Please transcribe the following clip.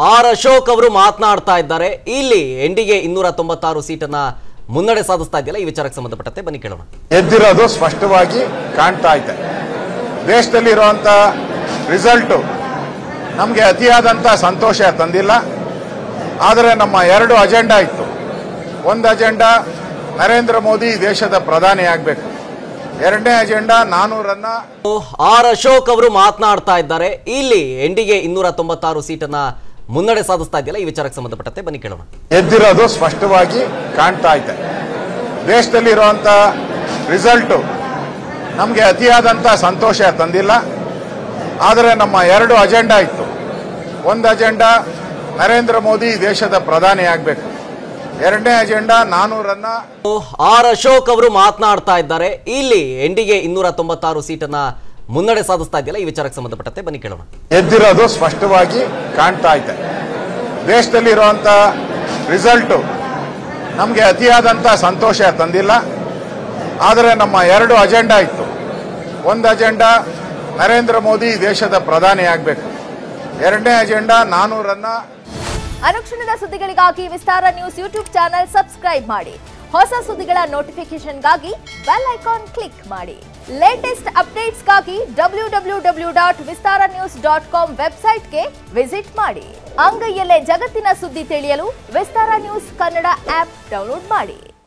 R Ashok ಅವರು ಮಾತನಾಡ್ತಾ ಇದ್ದಾರೆ. ಇಲ್ಲಿ ಎನ್ಡಿಗೆ 296 ಸೀಟನ್ನ ಮುನ್ನಡೆ ಸಾಧಿಸ್ತಾ ಇದೆಯಲ್ಲ, ಈ ವಿಚಾರಕ್ಕೆ ಸಂಬಂಧಪಟ್ಟಂತೆ ಬನ್ನಿ ಕೇಳೋಣ. ಎದ್ದಿರೋದು ಸ್ಪಷ್ಟವಾಗಿ ಕಾಣ್ತಾ ಇದೆ. ದೇಶದಲ್ಲಿರುವಂತ ರಿಸಲ್ಟ್ ನಮಗೆ ಅತಿಯಾದಂತ ಸಂತೋಷ ತಂದಿಲ್ಲ. ಆದರೆ ನಮ್ಮ ಎರಡು ಅಜೆಂಡಾ ಇತ್ತು. ಒಂದು ಅಜೆಂಡಾ ನರೇಂದ್ರ ಮೋದಿ ದೇಶದ ಪ್ರಧಾನಿ ಆಗಬೇಕು. ಎರಡನೇ ಅಜೆಂಡಾ 400ರನ್ನ. ಆರ್ ಅಶೋಕ್ ಅವರು ಮಾತನಾಡ್ತಾ ಇದ್ದಾರೆ. ಇಲ್ಲಿ ಎನ್ಡಿಗೆ 296 ಸೀಟನ್ನ ಮುನ್ನಡೆ ಸಾಧಿಸ್ತಾ ಇದೆಯಲ್ಲ, ಈ ವಿಚಾರಕ್ಕೆ ಸಂಬಂಧಪಟ್ಟಂತೆ ಬನ್ನಿ ಕೇಳೋಣ. ಎದ್ದಿರೋದು ಸ್ಪಷ್ಟವಾಗಿ ಕಾಣ್ತಾ ಇದೆ. ದೇಶದಲ್ಲಿರುವಂತ ರಿಸಲ್ಟ್ ನಮಗೆ ಅತಿಯಾದಂತ ಸಂತೋಷ ತಂದಿಲ್ಲ. ಆದರೆ ನಮ್ಮ ಎರಡು ಅಜೆಂಡಾ ಇತ್ತು. ಒಂದು ಅಜೆಂಡಾ ನರೇಂದ್ರ ಮೋದಿ ದೇಶದ ಪ್ರಧಾನಿ ಆಗಬೇಕು. ಎರಡನೇ ಅಜೆಂಡಾ 400ರನ್ನ. ಆರ್ ಅಶೋಕ್ ಅವರು ಮಾತನಾಡ್ತಾ ಇದ್ದಾರೆ. ಇಲ್ಲಿ ಎನ್ಡಿಗೆ 296 ಸೀಟನ್ನ ಮುನ್ನಡೆ ಸಾಧಿಸ್ತಾ ಇದೆಯಲ್ಲ, ಈ ವಿಚಾರಕ್ಕೆ ಸಂಬಂಧಪಟ್ಟಂತೆ ಬನ್ನಿ ಕೇಳೋಣ. ಎದ್ದಿರೋದು ಸ್ಪಷ್ಟವಾಗಿ ಕಾಣ್ತಾ ಇದೆ. ದೇಶದಲ್ಲಿರುವಂತ ರಿಸಲ್ಟ್ ನಮಗೆ ಅತಿಯಾದಂತ ಸಂತೋಷ ತಂದಿಲ್ಲ. ಆದರೆ ನಮ್ಮ ಎರಡು ಅಜೆಂಡಾ ಇತ್ತು. ಒಂದು ಅಜೆಂಡಾ ನರೇಂದ್ರ ಮೋದಿ ದೇಶದ ಪ್ರಧಾನಿ ಆಗಬೇಕು. ಎರಡನೇ ಅಜೆಂಡಾ 400ರನ್ನ. ಅನುಕ್ಷಣದ ಸುದ್ದಿಗಳಿಗಾಗಿ ವಿಸ್ತಾರ ನ್ಯೂಸ್ ಯೂಟ್ಯೂಬ್ ಚಾನೆಲ್ ಸಬ್ಸ್ಕ್ರೈಬ್ ಮಾಡಿ. ಹೊಸ ಸುದ್ದಿಗಳ ನೋಟಿಫಿಕೇಶನ್ಗಾಗಿ ಬೆಲ್ ಐಕಾನ್ ಕ್ಲಿಕ್ ಮಾಡಿ. ಲೇಟೆಸ್ಟ್ ಅಪ್ಡೇಟ್ಸ್ಗಾಗಿ www.vistaranews.com ವೆಬ್ಸೈಟ್ಗೆ ವಿಸಿಟ್ ಮಾಡಿ. ಅಂಗೈಯಲ್ಲೇ ಜಗತ್ತಿನ ಸುದ್ದಿ ತಿಳಿಯಲು ವಿಸ್ತಾರ ನ್ಯೂಸ್ ಕನ್ನಡ ಆಪ್ ಡೌನ್ಲೋಡ್ ಮಾಡಿ.